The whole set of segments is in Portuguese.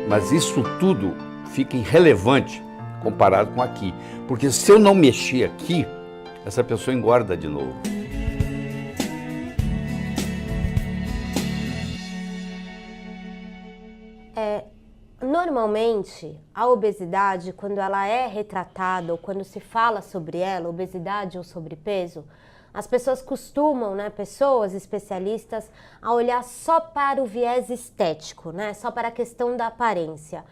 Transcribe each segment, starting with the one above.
Mas isso tudo fica irrelevante comparado com aqui. Porque se eu não mexer aqui, essa pessoa engorda de novo. Normalmente, a obesidade, quando ela é retratada ou quando se fala sobre ela, obesidade ou sobrepeso, as pessoas costumam, pessoas especialistas, a olhar só para o viés estético, só para a questão da aparência.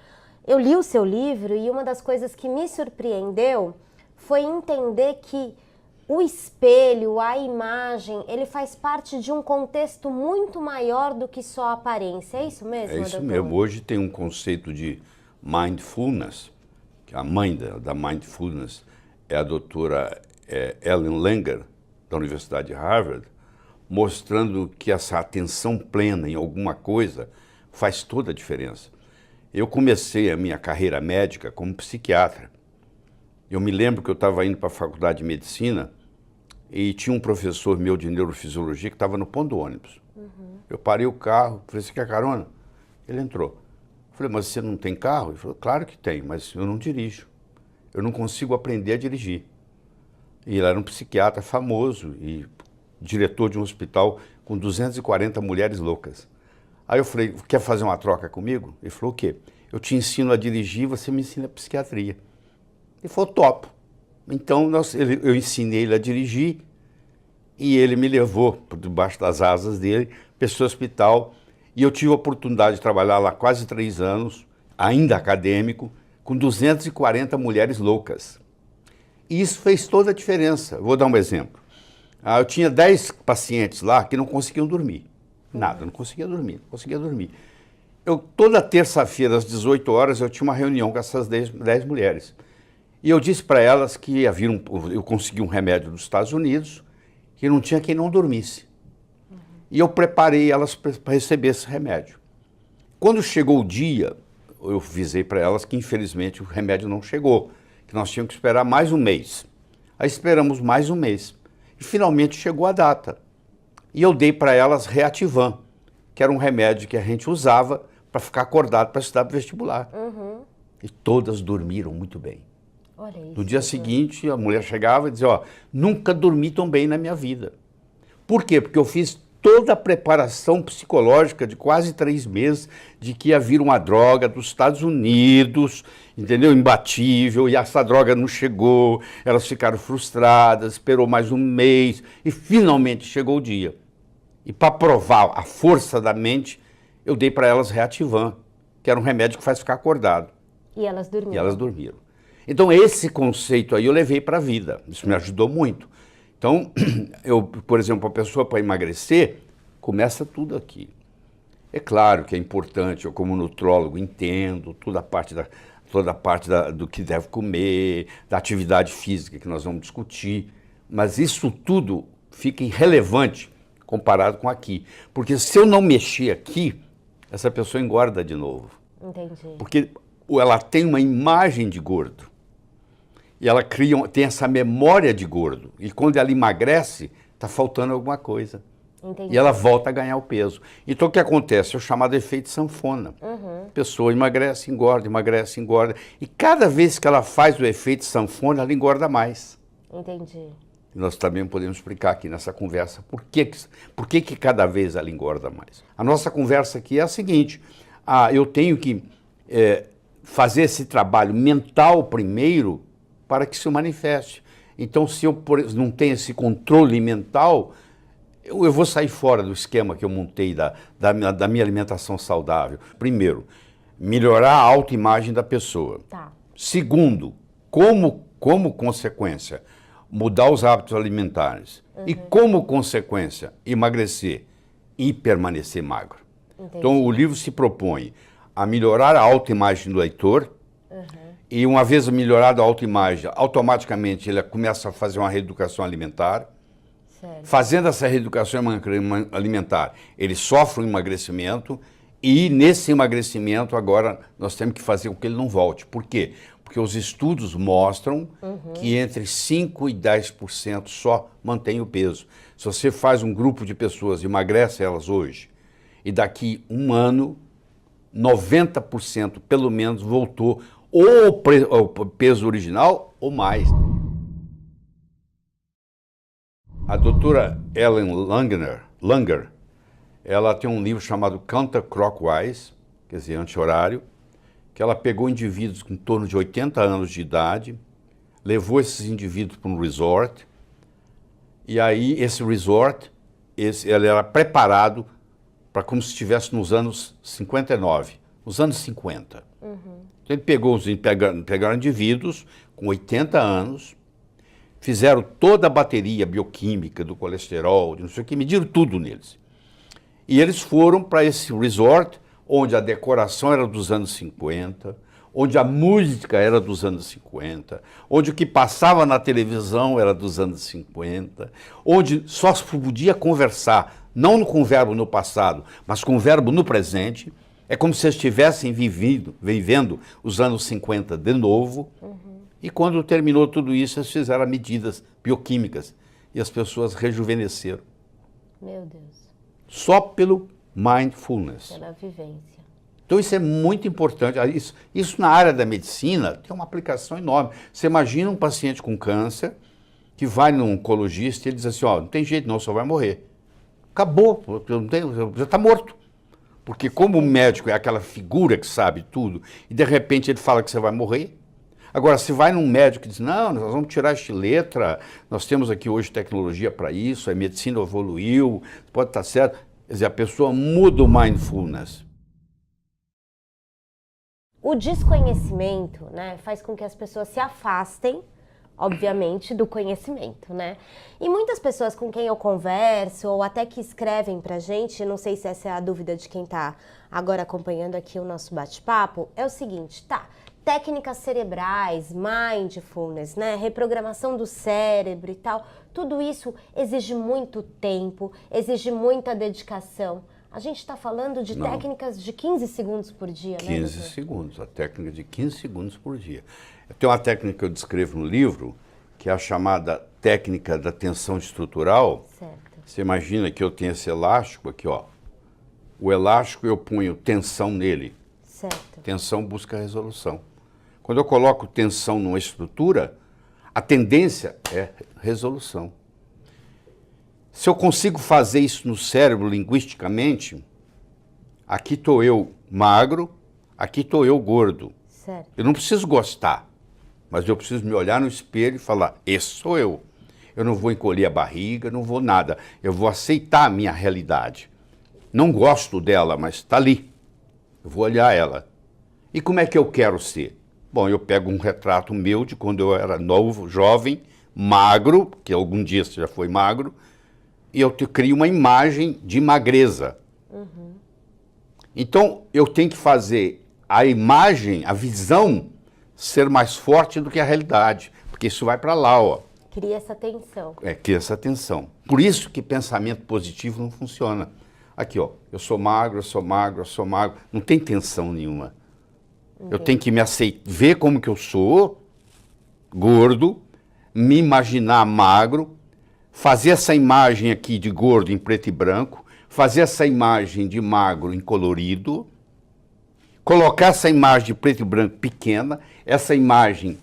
Eu li o seu livro e uma das coisas que me surpreendeu foi entender que o espelho, a imagem, ele faz parte de um contexto muito maior do que só a aparência. É isso mesmo, É isso doutor? mesmo. Hoje tem um conceito de mindfulness, que a mãe da mindfulness é a doutora Ellen Langer, da Universidade de Harvard, mostrando que essa atenção plena em alguma coisa faz toda a diferença. Eu comecei a minha carreira médica como psiquiatra. Eu me lembro que eu estava indo para a faculdade de medicina e tinha um professor meu de neurofisiologia que estava no ponto do ônibus. Eu parei o carro, falei, você quer carona? Ele entrou. Eu falei, mas você não tem carro? Ele falou, claro que tem, mas eu não dirijo. Eu não consigo aprender a dirigir. E ele era um psiquiatra famoso e diretor de um hospital com 240 mulheres loucas. Aí eu falei, quer fazer uma troca comigo? Ele falou, o quê? Eu te ensino a dirigir, você me ensina a psiquiatria. Ele falou, topo. Então eu ensinei ele a dirigir e ele me levou por debaixo das asas dele para esse hospital. E eu tive a oportunidade de trabalhar lá quase 3 anos, ainda acadêmico, com 240 mulheres loucas. E isso fez toda a diferença. Vou dar um exemplo. Eu tinha 10 pacientes lá que não conseguiam dormir. Nada, não conseguia dormir, não conseguia dormir. Toda terça-feira, às 18 horas, eu tinha uma reunião com essas 10 mulheres. E eu disse para elas que eu consegui um remédio dos Estados Unidos, que não tinha quem não dormisse. E eu preparei elas para receber esse remédio. Quando chegou o dia, eu avisei para elas que, infelizmente, o remédio não chegou, que nós tínhamos que esperar mais um mês. Aí esperamos mais um mês. E finalmente chegou a data. E eu dei para elas Reativan, que era um remédio que a gente usava para ficar acordado para estudar para o vestibular. E todas dormiram muito bem. Olha isso, no dia seguinte, a mulher chegava e dizia, nunca dormi tão bem na minha vida. Por quê? Porque eu fiz toda a preparação psicológica de quase 3 meses de que ia vir uma droga dos Estados Unidos, entendeu? Imbatível, e essa droga não chegou, elas ficaram frustradas, esperou mais um mês e finalmente chegou o dia. E para provar a força da mente, eu dei para elas Reativan, que era um remédio que faz ficar acordado. E elas dormiram. E elas dormiram. Então, esse conceito aí eu levei para a vida. Isso me ajudou muito. Então, por exemplo, a pessoa para emagrecer, começa tudo aqui. É claro que é importante, eu como nutrólogo entendo toda a parte do que deve comer, da atividade física que nós vamos discutir, mas isso tudo fica irrelevante comparado com aqui. Porque se eu não mexer aqui, essa pessoa engorda de novo. Entendi. Porque ela tem uma imagem de gordo. E ela tem essa memória de gordo. E quando ela emagrece, está faltando alguma coisa. Entendi. E ela volta a ganhar o peso. Então o que acontece? É o chamado efeito sanfona. A pessoa emagrece, engorda. E cada vez que ela faz o efeito sanfona, ela engorda mais. Entendi. E nós também podemos explicar aqui nessa conversa por que cada vez ela engorda mais. A nossa conversa aqui é a seguinte. Eu tenho que fazer esse trabalho mental primeiro para que se manifeste. Então, se eu não tenho esse controle mental, eu vou sair fora do esquema que eu montei da minha alimentação saudável. Primeiro, melhorar a autoimagem da pessoa. Tá. Segundo, como consequência, mudar os hábitos alimentares. E como consequência, emagrecer e permanecer magro. Entendi. Então, o livro se propõe a melhorar a autoimagem do leitor. E uma vez melhorada a autoimagem, automaticamente ele começa a fazer uma reeducação alimentar. Certo. Fazendo essa reeducação alimentar, ele sofre um emagrecimento e nesse emagrecimento agora nós temos que fazer com que ele não volte. Por quê? Porque os estudos mostram que entre 5% e 10% só mantém o peso. Se você faz um grupo de pessoas e emagrece elas hoje, e daqui 1 ano 90% pelo menos voltou ou ao peso original ou mais. A doutora Ellen Langer, ela tem um livro chamado Counterclockwise, quer dizer, anti-horário, que ela pegou indivíduos com em torno de 80 anos de idade, levou esses indivíduos para um resort, e aí esse resort, ele era preparado para como se estivesse nos anos 59, nos anos 50. Uhum. Então ele pegaram indivíduos com 80 anos, fizeram toda a bateria bioquímica do colesterol, de não sei o que, mediram tudo neles. E eles foram para esse resort, onde a decoração era dos anos 50, onde a música era dos anos 50, onde o que passava na televisão era dos anos 50, onde só se podia conversar, não com o verbo no passado, mas com o verbo no presente. É como se eles estivessem vivendo os anos 50 de novo. Uhum. E quando terminou tudo isso, eles fizeram medidas bioquímicas e as pessoas rejuvenesceram. Meu Deus. Só pelo mindfulness. Pela vivência. Então isso é muito importante. Isso na área da medicina tem uma aplicação enorme. Você imagina um paciente com câncer que vai num oncologista e ele diz assim, ó, não tem jeito não, só vai morrer. Acabou, já está morto. Porque como o médico é aquela figura que sabe tudo, e de repente ele fala que você vai morrer. Agora, se vai num médico e diz, não, nós vamos tirar esta letra, nós temos aqui hoje tecnologia para isso, a medicina evoluiu, pode estar certo. Quer dizer, a pessoa muda o mindfulness. O desconhecimento, né, faz com que as pessoas se afastem, obviamente, do conhecimento, né? E muitas pessoas com quem eu converso, ou até que escrevem pra gente, não sei se essa é a dúvida de quem tá agora acompanhando aqui o nosso bate-papo, é o seguinte, tá, técnicas cerebrais, mindfulness, né, reprogramação do cérebro e tal, tudo isso exige muito tempo, exige muita dedicação. A gente está falando de técnicas de 15 segundos por dia, 15 né? 15 segundos, a técnica de 15 segundos por dia. Tem uma técnica que eu descrevo no livro, que é a chamada técnica da tensão estrutural. Certo. Você imagina que eu tenho esse elástico aqui, ó. O elástico eu ponho tensão nele. Certo. Tensão busca resolução. Quando eu coloco tensão numa estrutura, a tendência é resolução. Se eu consigo fazer isso no cérebro linguisticamente, aqui estou eu magro, aqui estou eu gordo. Certo. Eu não preciso gostar, mas eu preciso me olhar no espelho e falar, esse sou eu. Eu não vou encolher a barriga, não vou nada. Eu vou aceitar a minha realidade. Não gosto dela, mas está ali. Eu vou olhar ela. E como é que eu quero ser? Bom, eu pego um retrato meu de quando eu era novo, jovem, magro, que algum dia você já foi magro, e eu crio uma imagem de magreza. Uhum. Então, eu tenho que fazer a imagem, a visão, ser mais forte do que a realidade, porque isso vai para lá, ó. Cria essa tensão. Cria essa tensão. Por isso que pensamento positivo não funciona. Aqui, ó, eu sou magro, eu sou magro, eu sou magro. Não tem tensão nenhuma. Entendi. Eu tenho que me aceitar, ver como que eu sou, gordo, me imaginar magro, fazer essa imagem aqui de gordo em preto e branco, fazer essa imagem de magro em colorido, colocar essa imagem de preto e branco pequena, essa imagem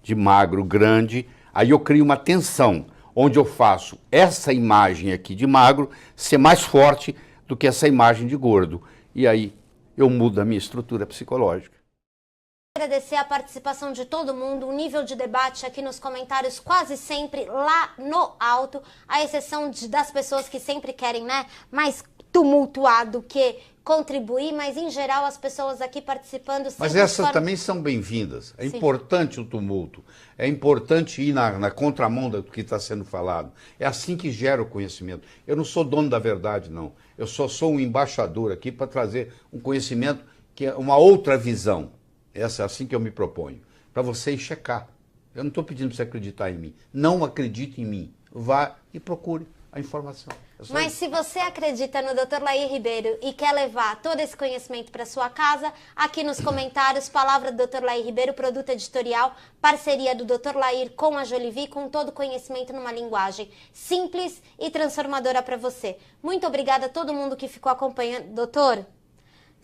de magro grande, aí eu crio uma tensão, onde eu faço essa imagem aqui de magro ser mais forte do que essa imagem de gordo. E aí eu mudo a minha estrutura psicológica. Agradecer a participação de todo mundo, o nível de debate aqui nos comentários quase sempre lá no alto, à exceção das pessoas que sempre querem, né, mais tumultuar do que contribuir, mas em geral as pessoas aqui participando... Mas essas também são bem-vindas. É Sim. Importante o tumulto, é importante ir na contramão do que está sendo falado. É assim que gera o conhecimento. Eu não sou dono da verdade, não. Eu só sou um embaixador aqui para trazer um conhecimento que é uma outra visão. Essa é assim que eu me proponho, para vocês checar. Eu não estou pedindo para você acreditar em mim. Não acredite em mim. Vá e procure a informação. Mas se você acredita no Dr. Lair Ribeiro e quer levar todo esse conhecimento para sua casa, aqui nos comentários, palavra do Dr. Lair Ribeiro, produto editorial, parceria do Dr. Lair com a Jolivie, com todo o conhecimento numa linguagem simples e transformadora para você. Muito obrigada a todo mundo que ficou acompanhando. Doutor,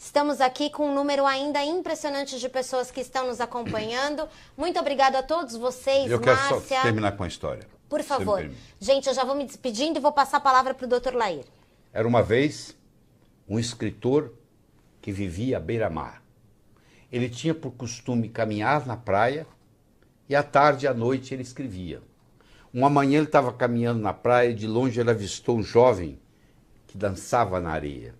Estamos aqui com um número ainda impressionante de pessoas que estão nos acompanhando. Muito obrigado a todos vocês, Eu quero Márcia. só terminar com a história. Por se você me favor. permite. Gente, eu já vou me despedindo e vou passar a palavra para o Dr. Lair. Era uma vez um escritor que vivia à beira-mar. Ele tinha por costume caminhar na praia e à tarde e à noite ele escrevia. Uma manhã ele estava caminhando na praia e de longe ele avistou um jovem que dançava na areia.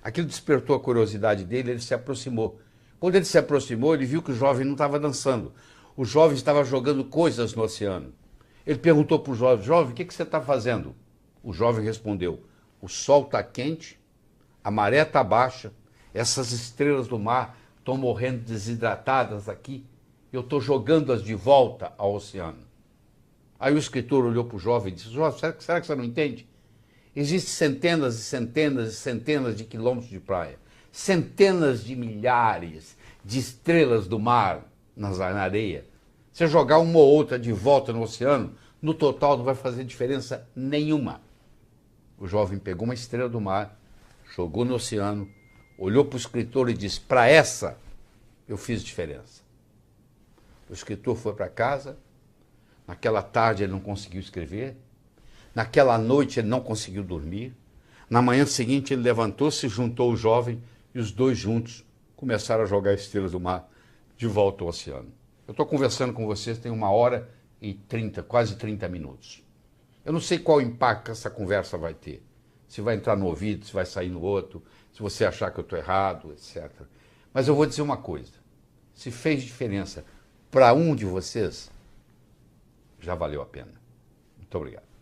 Aquilo despertou a curiosidade dele, ele se aproximou. Quando ele se aproximou, ele viu que o jovem não estava dançando. O jovem estava jogando coisas no oceano. Ele perguntou para o jovem, jovem, o que você está fazendo? O jovem respondeu, o sol está quente, a maré está baixa, essas estrelas do mar estão morrendo desidratadas aqui, eu estou jogando-as de volta ao oceano. Aí o escritor olhou para o jovem e disse, jovem, será que você não entende? Existem centenas e centenas e centenas de quilômetros de praia, centenas de milhares de estrelas do mar na areia. Você jogar uma ou outra de volta no oceano, no total não vai fazer diferença nenhuma. O jovem pegou uma estrela do mar, jogou no oceano, olhou para o escritor e disse, para essa eu fiz diferença. O escritor foi para casa, naquela tarde ele não conseguiu escrever, naquela noite ele não conseguiu dormir, na manhã seguinte ele levantou-se, juntou o jovem e os dois juntos começaram a jogar estrelas do mar de volta ao oceano. Eu estou conversando com vocês tem 1h30, quase 30 minutos. Eu não sei qual impacto essa conversa vai ter. Se vai entrar no ouvido, se vai sair no outro, se você achar que eu estou errado, etc. Mas eu vou dizer uma coisa. Se fez diferença para um de vocês, já valeu a pena. Muito obrigado.